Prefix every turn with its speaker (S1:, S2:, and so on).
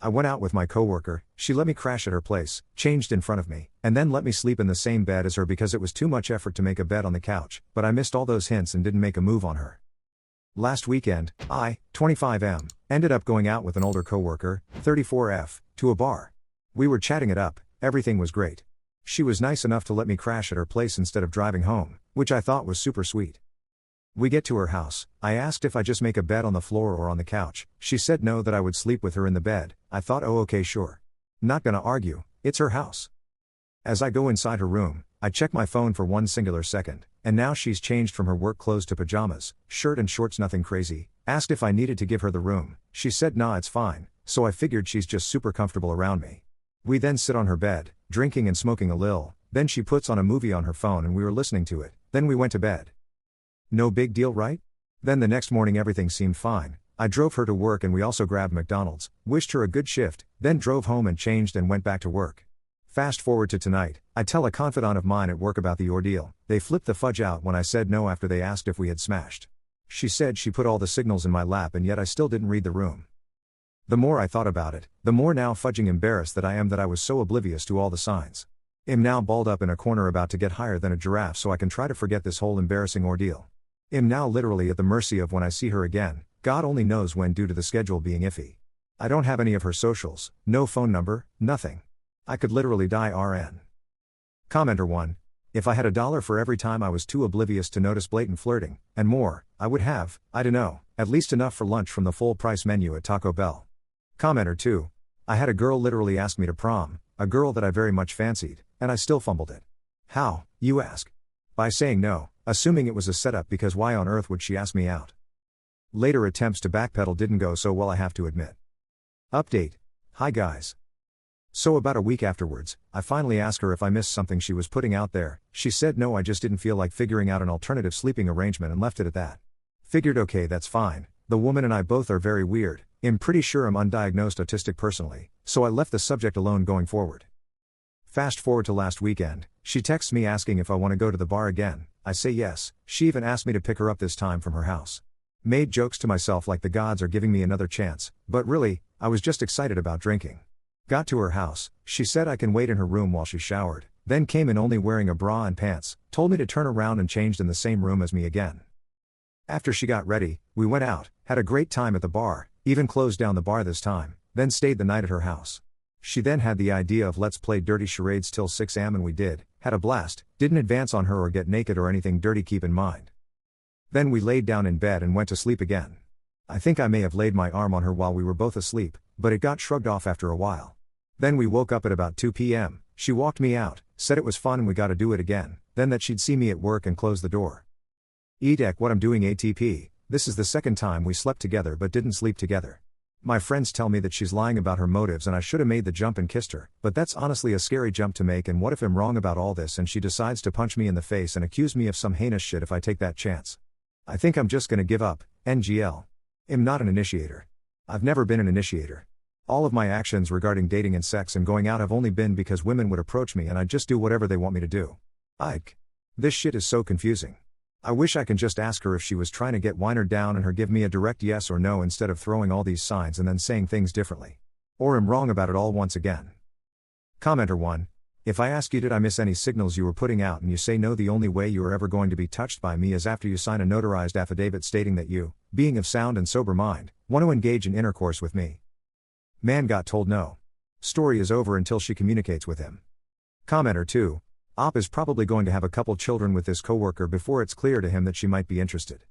S1: I went out with my coworker, she let me crash at her place, changed in front of me, and then let me sleep in the same bed as her because it was too much effort to make a bed on the couch, but I missed all those hints and didn't make a move on her. Last weekend, I, 25M, ended up going out with an older coworker, 34F, to a bar. We were chatting it up, everything was great. She was nice enough to let me crash at her place instead of driving home, which I thought was super sweet. We get to her house, I asked if I just make a bed on the floor or on the couch, she said no, that I would sleep with her in the bed. I thought, oh okay, sure. Not gonna argue, it's her house. As I go inside her room, I check my phone for one singular second, and now she's changed from her work clothes to pajamas, shirt and shorts, nothing crazy. Asked if I needed to give her the room, she said nah, it's fine, so I figured she's just super comfortable around me. We then sit on her bed, drinking and smoking a lil, then she puts on a movie on her phone and we were listening to it, then we went to bed. No big deal, right? Then the next morning everything seemed fine. I drove her to work and we also grabbed McDonald's, wished her a good shift, then drove home and changed and went back to work. Fast forward to tonight, I tell a confidant of mine at work about the ordeal. They flipped the fudge out when I said no after they asked if we had smashed. She said she put all the signals in my lap and yet I still didn't read the room. The more I thought about it, the more now fudging embarrassed that I am that I was so oblivious to all the signs. I'm now balled up in a corner about to get higher than a giraffe so I can try to forget this whole embarrassing ordeal. I'm now literally at the mercy of when I see her again, God only knows when due to the schedule being iffy. I don't have any of her socials, no phone number, nothing. I could literally die RN. Commenter 1. If I had $1 for every time I was too oblivious to notice blatant flirting, and more, I would have, I dunno, at least enough for lunch from the full price menu at Taco Bell. Commenter 2. I had a girl literally ask me to prom, a girl that I very much fancied, and I still fumbled it. How, you ask? By saying no, assuming it was a setup because why on earth would she ask me out? Later attempts to backpedal didn't go so well, I have to admit. Update. Hi guys. So about a week afterwards, I finally asked her if I missed something she was putting out there. She said no, I just didn't feel like figuring out an alternative sleeping arrangement and left it at that. Figured okay, that's fine. The woman and I both are very weird. I'm pretty sure I'm undiagnosed autistic personally, so I left the subject alone going forward. Fast forward to last weekend, she texts me asking if I want to go to the bar again. I say yes, she even asked me to pick her up this time from her house. Made jokes to myself like the gods are giving me another chance, but really, I was just excited about drinking. Got to her house, she said I can wait in her room while she showered, then came in only wearing a bra and pants, told me to turn around and changed in the same room as me again. After she got ready, we went out, had a great time at the bar, even closed down the bar this time, then stayed the night at her house. She then had the idea of let's play dirty charades till 6 am and we did, had a blast, didn't advance on her or get naked or anything dirty, keep in mind. Then we laid down in bed and went to sleep again. I think I may have laid my arm on her while we were both asleep, but it got shrugged off after a while. Then we woke up at about 2 p.m, she walked me out, said it was fun and we gotta do it again, then that she'd see me at work and close the door. EDEC what I'm doing ATP, this is the second time we slept together but didn't sleep together. My friends tell me that she's lying about her motives and I should have made the jump and kissed her, but that's honestly a scary jump to make, and what if I'm wrong about all this and she decides to punch me in the face and accuse me of some heinous shit if I take that chance? I think I'm just gonna give up, NGL. I'm not an initiator. I've never been an initiator. All of my actions regarding dating and sex and going out have only been because women would approach me and I'd just do whatever they want me to do. Ike. This shit is so confusing. I wish I can just ask her if she was trying to get Weiner down and her give me a direct yes or no instead of throwing all these signs and then saying things differently. Or am wrong about it all once again. Commenter 1. If I ask you did I miss any signals you were putting out and you say no, the only way you are ever going to be touched by me is after you sign a notarized affidavit stating that you, being of sound and sober mind, want to engage in intercourse with me. Man got told no. Story is over until she communicates with him. Commenter 2. Op is probably going to have a couple children with this coworker before it's clear to him that she might be interested.